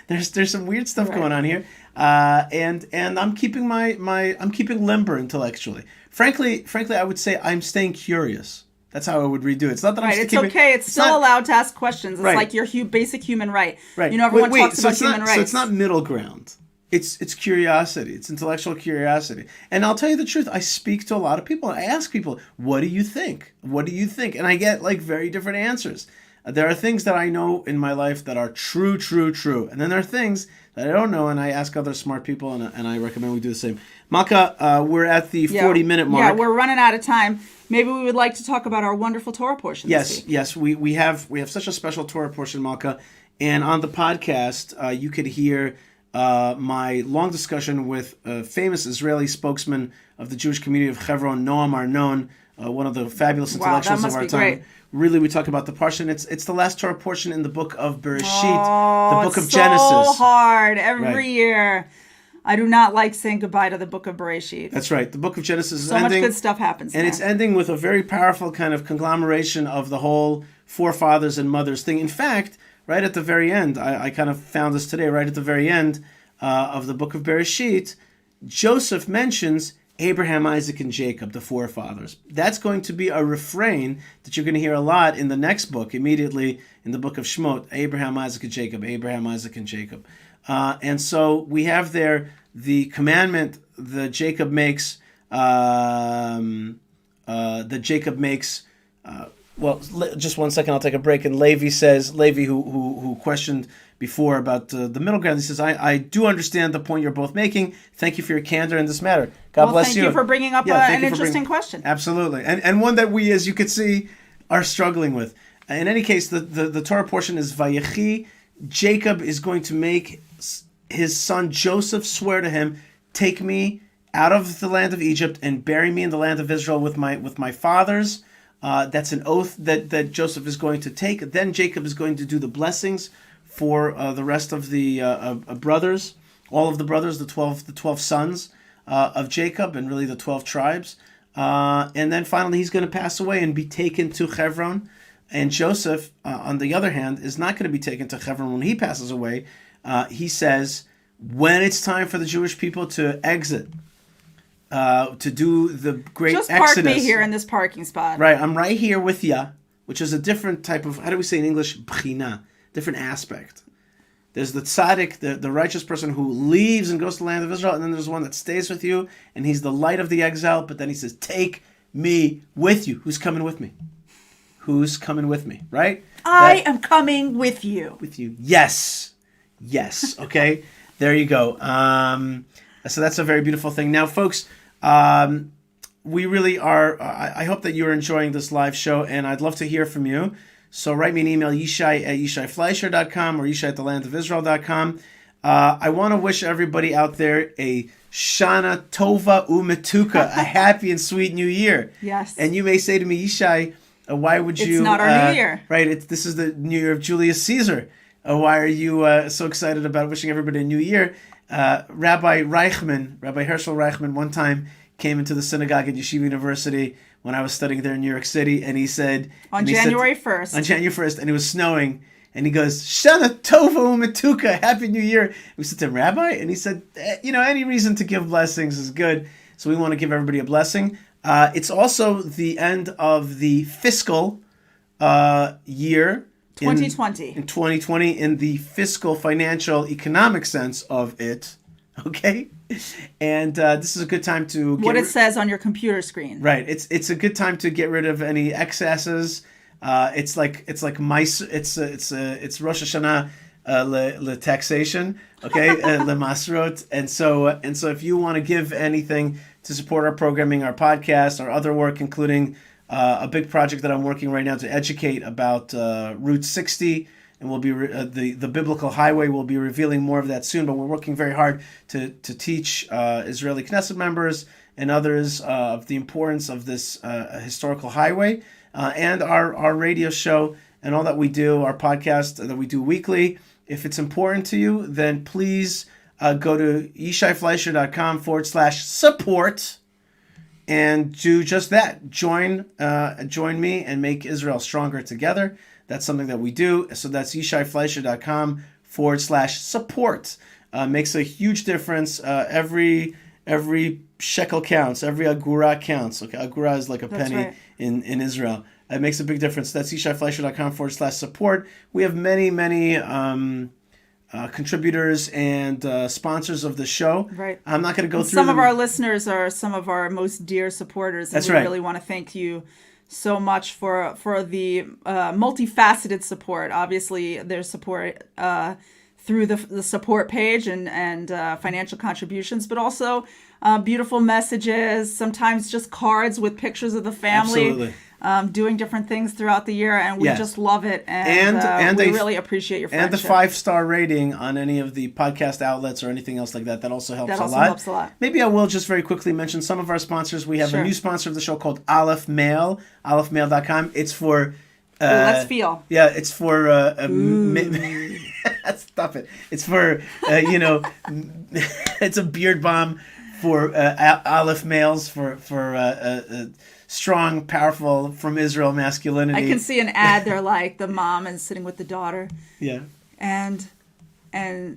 There's some weird stuff going on here. And I'm keeping I'm keeping limber intellectually. Frankly, I would say I'm staying curious. That's how I would redo it. It's not that Right, I'm it's okay. It's still not, allowed to ask questions. It's Right. like your basic human right. Right. You know, everyone talks so about human rights. So it's not middle ground. It's curiosity. It's intellectual curiosity. And I'll tell you the truth. I speak to a lot of people. I ask people, "What do you think? What do you think?" And I get like very different answers. There are things that I know in my life that are true, and then there are things that I don't know, and I ask other smart people, and I recommend we do the same. Malkah, we're at the 40-minute mark. Yeah, we're running out of time. Maybe we would like to talk about our wonderful Torah portion. Yes. We have such a special Torah portion, Malkah, and on the podcast, you could hear my long discussion with a famous Israeli spokesman of the Jewish community of Hebron, Noam Arnon, one of the fabulous intellectuals of our time. Great. Really, we talk about the portion. It's the last Torah portion in the book of Bereshit, the book of so Genesis. So hard every Right. year. I do not like saying goodbye to the book of Bereshit. That's right. The book of Genesis is so ending. much good stuff happens And there. it's ending with a very powerful kind of conglomeration of the whole forefathers and mothers thing. In fact, right at the very end, I kind of found this today, right at the very end of the book of Bereshit, Joseph mentions Abraham, Isaac, and Jacob, the forefathers. That's going to be a refrain that you're going to hear a lot in the next book, immediately in the book of Shemot, Abraham, Isaac, and Jacob, Abraham, Isaac, and Jacob. And so we have there the commandment that Jacob makes, well, just 1 second, I'll take a break. And Levi, who questioned before about the middle ground, he says, I do understand the point you're both making. Thank you for your candor in this matter. God bless you. Thank you for bringing up an interesting question. Absolutely. And one that we, as you could see, are struggling with. In any case, the Torah portion is Vayechi. Jacob is going to make his son Joseph swear to him, take me out of the land of Egypt and bury me in the land of Israel with my fathers. That's an oath that Joseph is going to take. Then Jacob is going to do the blessings for the rest of the brothers, all of the brothers, the 12 sons of Jacob, and really the 12 tribes. And then finally he's going to pass away and be taken to Hebron. And Joseph, on the other hand, is not going to be taken to Hebron when he passes away. He says, when it's time for the Jewish people to exit, to do the great Just Exodus. park me here in this parking spot. Right, I'm right here with ya, which is a different type of, how do we say in English? Bchina, different aspect. There's the tzaddik, the righteous person who leaves and goes to the land of Israel, and then there's one that stays with you, and he's the light of the exile, but then he says, take me with you. Who's coming with me? Who's coming with me, right? I am coming with you. With you. Yes. Okay. There you go. So that's a very beautiful thing. Now, folks, we really are, I hope that you're enjoying this live show, and I'd love to hear from you. So write me an email, yishai@yishaifleischer.com or yishai@thelandofisrael.com. I want to wish everybody out there a Shana Tova Umetuka, a happy and sweet new year. Yes. And you may say to me, Yishai, why would you... It's not our new year. Right, this is the new year of Julius Caesar. Why are you so excited about wishing everybody a new year? Rabbi Herschel Reichman, one time came into the synagogue at Yeshiva University when I was studying there in New York City, and he said... On January 1st. On January 1st, and it was snowing, and he goes, Shana Tova Umetuka, Happy New Year. And we said to him, Rabbi? And he said, any reason to give blessings is good, so we want to give everybody a blessing. It's also the end of the fiscal year. 2020. In 2020, in the fiscal, financial, economic sense of it. Okay? And this is a good time to what it says on your computer screen. Right. It's a good time to get rid of any excesses. It's like mice. It's Rosh Hashanah le taxation. Okay, le masrot. And so if you want to give anything to support our programming, our podcast, our other work, including a big project that I'm working right now to educate about Route 60. And we'll be the biblical highway. We'll be revealing more of that soon. But we're working very hard to teach Israeli Knesset members and others of the importance of this historical highway and our radio show and all that we do, our podcast that we do weekly. If it's important to you, then please go to yishaifleischer.com/support and do just that. Join me and make Israel stronger together. That's something that we do. So that's yishaifleischer.com/support. makes a huge difference. Every shekel counts. Every agura counts. Okay, agura is like a That's penny right. in Israel. It makes a big difference. That's yishaifleischer.com/support. We have many contributors and sponsors of the show. Right. I'm not going to go And through some them. of our listeners are some of our most dear supporters, and That's we right. really want to thank you so much for the multifaceted support. Obviously, there's support through the support page and financial contributions, but also beautiful messages, sometimes just cards with pictures of the family. Absolutely. Doing different things throughout the year, and we Yes. just love it, and we really appreciate your friendship. And the 5-star rating on any of the podcast outlets or anything else like that. That also helps That also a lot. helps a lot. Maybe I will just very quickly mention some of our sponsors. We have Sure. a new sponsor of the show called Aleph Mail, alephmail.com. It's for... Let's feel. Yeah, it's for... Stop it. It's for, it's a beard balm for Aleph males, for strong, powerful, from Israel masculinity. I can see an ad there, like the mom is sitting with the daughter, Yeah. and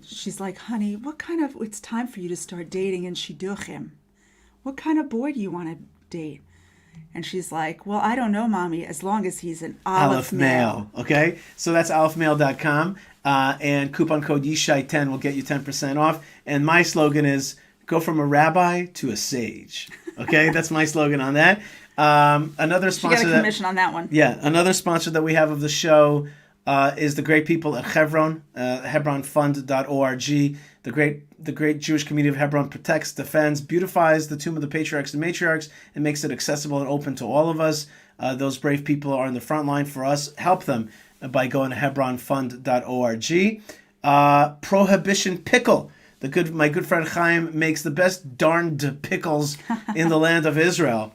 she's like, "Honey, it's time for you to start dating in Shidduchim. What kind of boy do you want to date?" And she's like, "Well, I don't know, Mommy, as long as he's an Aleph male." Okay, so that's alephmail.com, and coupon code Yishai10 will get you 10% off. And my slogan is, go from a rabbi to a sage. Okay, that's my slogan on that. Another She sponsor got a commission on that one. Yeah, another sponsor that we have of the show is the great people at Hebron, hebronfund.org. The great Jewish community of Hebron protects, defends, beautifies the tomb of the patriarchs and matriarchs, and makes it accessible and open to all of us. Those brave people are in the front line for us. Help them by going to hebronfund.org. Prohibition Pickle. My good friend Chaim makes the best darned pickles in the land of Israel.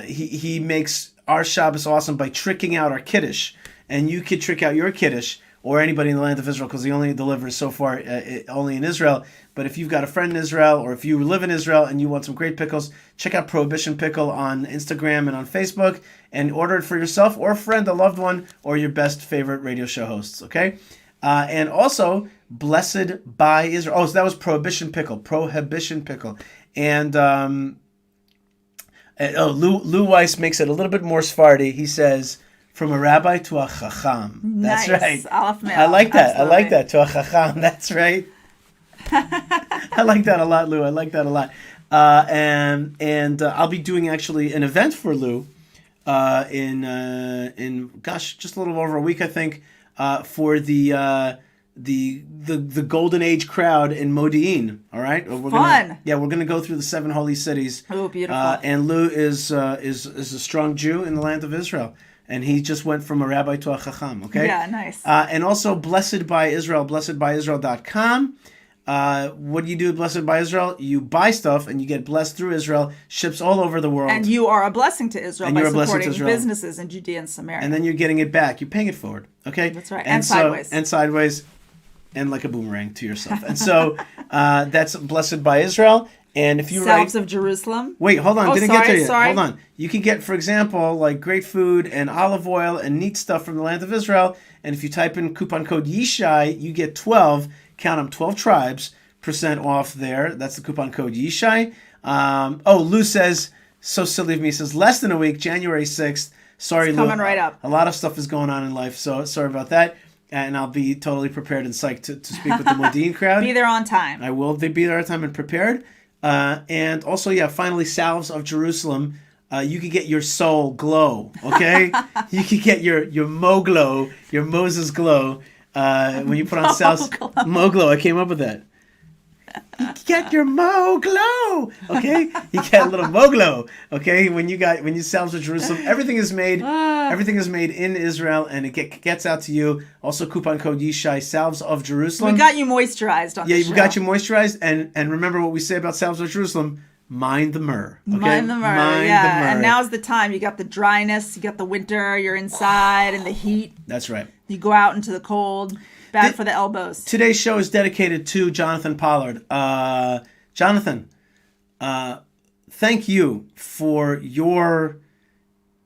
He makes our Shabbos awesome by tricking out our Kiddush. And you could trick out your Kiddush or anybody in the land of Israel, because he only delivers so far only in Israel. But if you've got a friend in Israel, or if you live in Israel and you want some great pickles, check out Prohibition Pickle on Instagram and on Facebook, and order it for yourself or a friend, a loved one, or your best favorite radio show hosts, okay? And also, Blessed by Israel. Oh, so that was Prohibition Pickle. And Lou Weiss makes it a little bit more Sephardi. He says, from a rabbi to a chacham. Nice. That's right. Aleph Mail. I like that. Absolutely. I like that. To a chacham. That's right. I like that a lot, Lou. I like that a lot. And I'll be doing actually an event for Lou in just a little over a week, I think, for the Golden Age crowd in Modi'in. All right, Fun. We're gonna go through the 7 holy cities. Oh, beautiful. And Lou is a strong Jew in the land of Israel, and he just went from a rabbi to a chacham. Okay. Yeah, nice. And also, Blessed by Israel, blessedbyisrael.com. What do you do with Blessed by Israel? You buy stuff and you get blessed through Israel, ships all over the world. And you are a blessing to Israel And by you're a blessing to supporting Israel. businesses in Judea and Samaria. And then you're getting it back. You're paying it forward. Okay? That's right. And sideways. And sideways. And like a boomerang to yourself. And so that's Blessed by Israel. And if you Salves of Jerusalem. Wait, hold on. Didn't get to you. Sorry. Hold on. You can get, for example, like great food and olive oil and neat stuff from the land of Israel. And if you type in coupon code Yishai, you get 12, count them, 12 tribes, % off there. That's the coupon code Yishai. Lou says, so silly of me, says less than a week, January 6th. Sorry, It's Lou. coming right up. A lot of stuff is going on in life, so sorry about that. And I'll be totally prepared and psyched to speak with the Modine crowd. Be there on time. I will be there on time and prepared. And also, finally, Salves of Jerusalem. You can get your soul glow, okay? You can get your Mo glow, your Moses glow, when you put on Salves. Mo glow, I came up with that. You get your Mo glow, okay? You get a little Mo glow, okay? When you Salves of Jerusalem, everything is made in Israel, and it gets out to you. Also, coupon code Yishai, Salves of Jerusalem. We got you moisturized on the show. We got you moisturized, and remember what we say about Salves of Jerusalem. Mind the myrrh. Okay? Mind the myrrh, yeah. And now's the time. You got the dryness, you got the winter, you're inside, and the heat. That's right. You go out into the cold. Bad for the elbows. Today's show is dedicated to Jonathan Pollard. Jonathan, thank you for your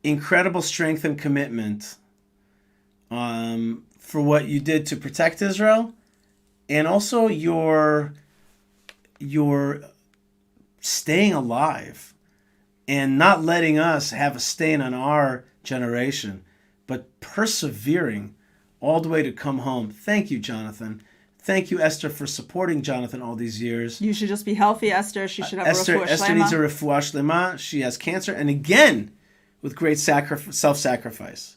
incredible strength and commitment for what you did to protect Israel and also your staying alive and not letting us have a stain on our generation, but persevering all the way to come home. Thank you, Jonathan. Thank you, Esther, for supporting Jonathan all these years. You should just be healthy, Esther. She should have Esther, a refuah Esther shlema. needs a refuah shlema. She has cancer, and again, with great self-sacrifice.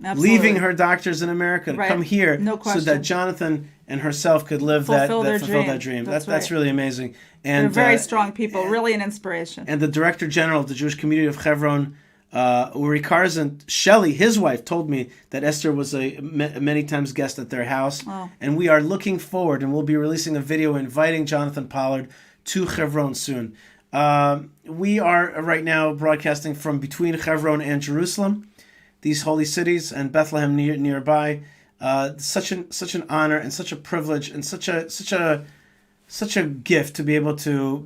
Absolutely. Leaving her doctors in America to Right. come here No so question. that Jonathan and herself could live Fulfill their fulfill dream. that dream. That's That's right. really amazing. They're And very strong people, really an inspiration. and the director general of the Jewish community of Hebron, Uri Karzan, Shelley, his wife, told me that Esther was a many times guest at their house. Oh. And we are looking forward, and we'll be releasing a video inviting Jonathan Pollard to Hebron soon. We are right now broadcasting from between Hebron and Jerusalem, these holy cities, and Bethlehem nearby. Such an honor and such a privilege and such a gift to be able to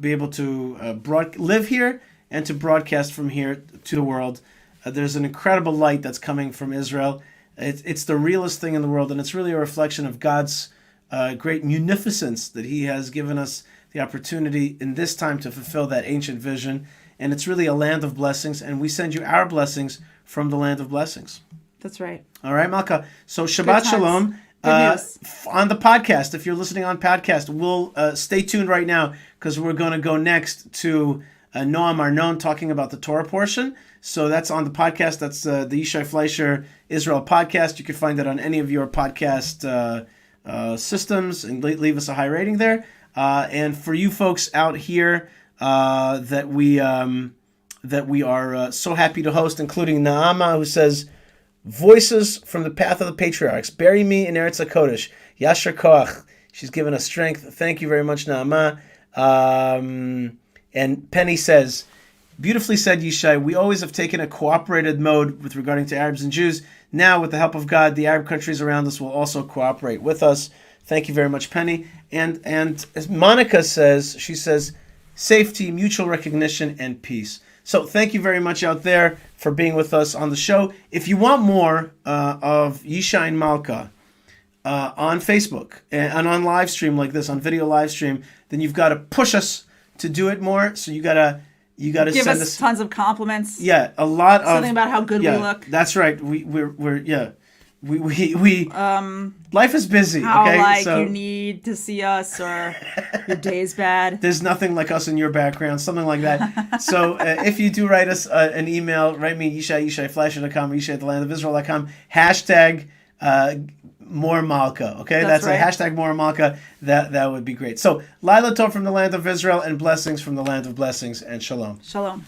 live here and to broadcast from here to the world. There's an incredible light that's coming from Israel. It's the realest thing in the world, and it's really a reflection of God's great munificence that He has given us the opportunity in this time to fulfill that ancient vision. And it's really a land of blessings, and we send you our blessings from the land of blessings. That's right. All right, Malka. So Good Shabbat times. Shalom. Good news. On the podcast, if you're listening on podcast, we'll stay tuned right now because we're going to go next to Noam Arnon talking about the Torah portion. So that's on the podcast. That's the Yishai Fleischer Israel podcast. You can find it on any of your podcast systems and leave us a high rating there. And for you folks out here that we are so happy to host, including Naama, who says, "Voices from the path of the patriarchs. Bury me in Eretz HaKodesh. Yasher Koach." She's given us strength. Thank you very much, Naama. And Penny says, "Beautifully said, Yishai. We always have taken a cooperated mode with regarding to Arabs and Jews. Now, with the help of God, the Arab countries around us will also cooperate with us." Thank you very much, Penny. And as Monica says, she says, "Safety, mutual recognition, and peace." So thank you very much out there for being with us on the show. If you want more of Yishai Malkah on Facebook and on live stream like this, on video live stream, then you've got to push us to do it more. So you gotta Give send us tons of compliments. Yeah, a lot of Something about how good we yeah, look. That's right. We life is busy. How Okay, you need to see us, or your day's bad. There's nothing like us in your background, something like that. So if you do write us an email, write me yishai@flasher.com, yishai@thelandofisrael.com, hashtag more Malka. Okay, that's right. a hashtag more Malka. That would be great. So Laila Tov from the land of Israel, and blessings from the land of blessings, and shalom. Shalom.